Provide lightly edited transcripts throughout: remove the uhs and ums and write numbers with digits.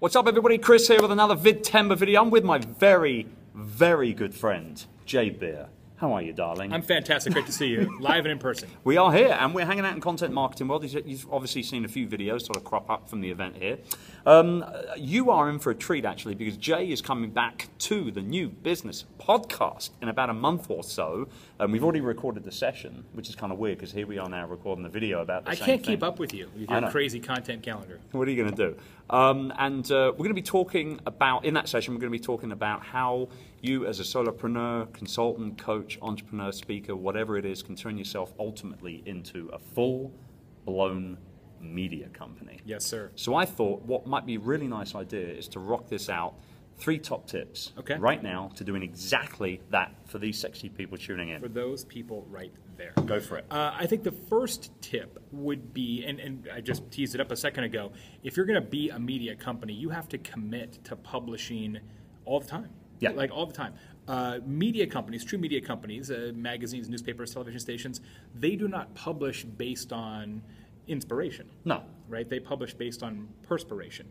What's up, everybody? Chris here with another Vidtember video. I'm with my very, very good friend, Jay Beer. How are you, darling? I'm fantastic. Great to see you, live and in person. We are here, and we're hanging out in content marketing world. You've obviously seen a few videos sort of crop up from the event here. You are in for a treat, actually, because Jay is coming back to the New Business podcast in about a month or so. We've already recorded the session, which is kind of weird, because here we are now recording the video about the same thing. I can't keep up with you your crazy content calendar. What are you going to do? We're going to be talking about, in that session, we're going to be talking about how you as a solopreneur, consultant, coach, entrepreneur, speaker, whatever it is, can turn yourself ultimately into a full-blown media company. Yes, sir. So I thought what might be a really nice idea is to rock this out. 3 top tips right now to doing exactly that for these sexy people tuning in. For those people right there. Go for it. I think the first tip would be, and I just teased it up a second ago, if you're going to be a media company, you have to commit to publishing all the time. Yeah. Like all the time. Media companies, true media companies, magazines, newspapers, television stations, they do not publish based on inspiration. No. Right? They publish based on perspiration.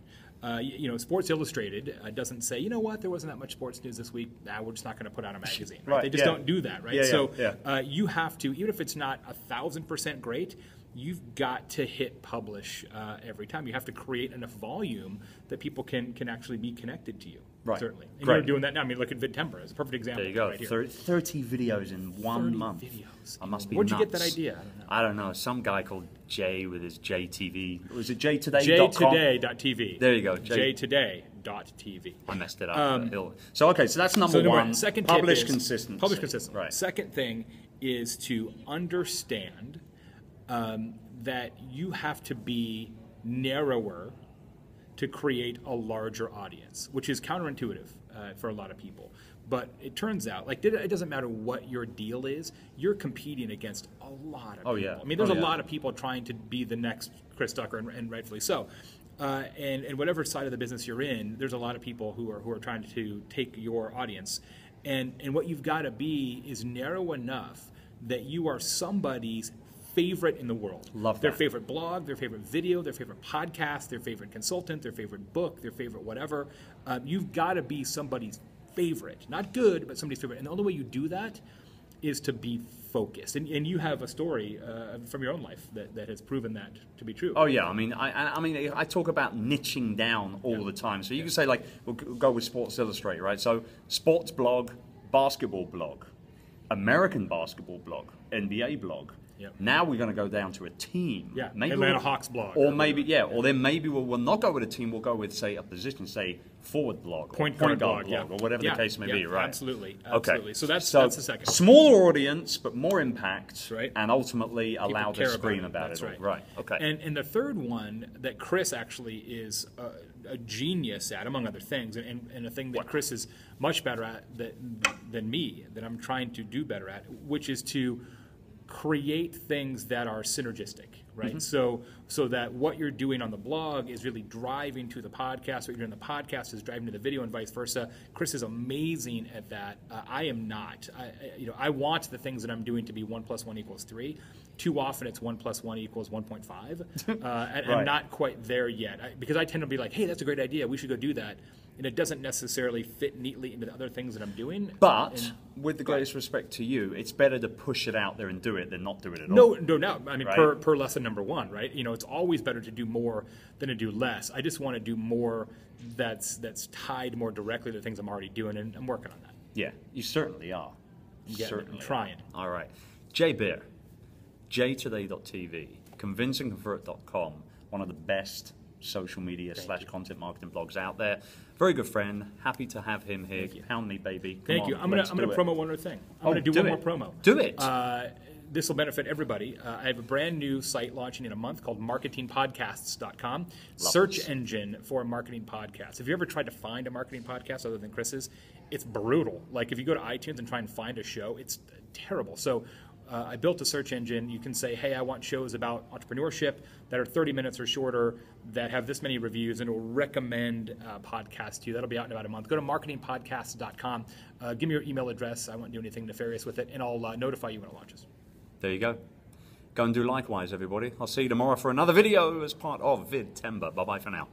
Sports Illustrated doesn't say, you know what, there wasn't that much sports news this week. We're just not going to put out a magazine. Right? They just don't do that, right? You have to, even if it's not 1,000% great, you've got to hit publish every time. You have to create enough volume that people can actually be connected to you. Right. Certainly. And you're doing that now. I mean, look at Vidtember. It's a perfect example. There you go. Right here. 30 videos in 1 month. 30 videos. I must be Where'd nuts. you get that idea? I don't know. Some guy called Jay with his JTV. Was it JToday.com? JToday.tv. There you go. JToday.tv. I messed it up. So that's number one. Second publish tip is consistently. Publish consistently. Right. Second thing is to understand that you have to be narrower to create a larger audience, which is counterintuitive for a lot of people. But it turns out, it doesn't matter what your deal is, you're competing against a lot of people. Yeah. I mean, there's a lot of people trying to be the next Chris Tucker, and rightfully so. And whatever side of the business you're in, there's a lot of people who are trying to take your audience. And what you've got to be is narrow enough that you are somebody's favorite in the world. Love that. Their favorite blog, their favorite video, their favorite podcast, their favorite consultant, their favorite book, their favorite whatever. You've got to be somebody's favorite. Not good, but somebody's favorite. And the only way you do that is to be focused. And you have a story from your own life that has proven that to be true. Oh yeah, I mean, I talk about niching down all the time. So you can say, we'll go with Sports Illustrated, right? So sports blog, basketball blog, American basketball blog, NBA blog. Yep. Now we're going to go down to a team. Yeah, maybe Atlanta Hawks blog. Or maybe, or then maybe we'll not go with a team, we'll go with, say, a position, say, forward blog, point guard blog, or whatever the case may be, right? Absolutely. Okay. So that's the second. Smaller audience, but more impact, right. And ultimately allow them to scream about that's it. Right. Right, okay. And the third one that Chris actually is a genius at, among other things, and a thing that Chris is much better at than me, that I'm trying to do better at, which is to create things that are synergistic, right? Mm-hmm. So that what you're doing on the blog is really driving to the podcast. What you're doing on the podcast is driving to the video, and vice versa. Chris is amazing at that. I am not. I want the things that I'm doing to be 1 + 1 = 3. Too often it's 1 + 1 = 1.5. And I'm not quite there yet because I tend to be like, hey, that's a great idea. We should go do that. And it doesn't necessarily fit neatly into the other things that I'm doing. But with the greatest respect to you, it's better to push it out there and do it than not do it at all. No. I mean, right? per lesson number 1, right? It's always better to do more than to do less. I just want to do more that's tied more directly to the things I'm already doing, and I'm working on that. Yeah, you certainly are. I'm trying. All right. Jay Beer, JToday.tv, convinceandconvert.com, one of the best social media / content marketing blogs out there. Very good friend. Happy to have him here. Pound me, baby. Thank you. I'm gonna promo one other thing. I'm gonna do one more promo. Do it. This will benefit everybody. I have a brand new site launching in a month called marketingpodcasts.com. Search engine for a marketing podcast. If you ever tried to find a marketing podcast other than Chris's, it's brutal. Like if you go to iTunes and try and find a show, it's terrible. So I built a search engine. You can say, hey, I want shows about entrepreneurship that are 30 minutes or shorter that have this many reviews, and it will recommend podcasts to you. That'll be out in about a month. Go to marketingpodcasts.com. Give me your email address. I won't do anything nefarious with it, and I'll notify you when it launches. There you go. Go and do likewise, everybody. I'll see you tomorrow for another video as part of Vidtember. Bye-bye for now.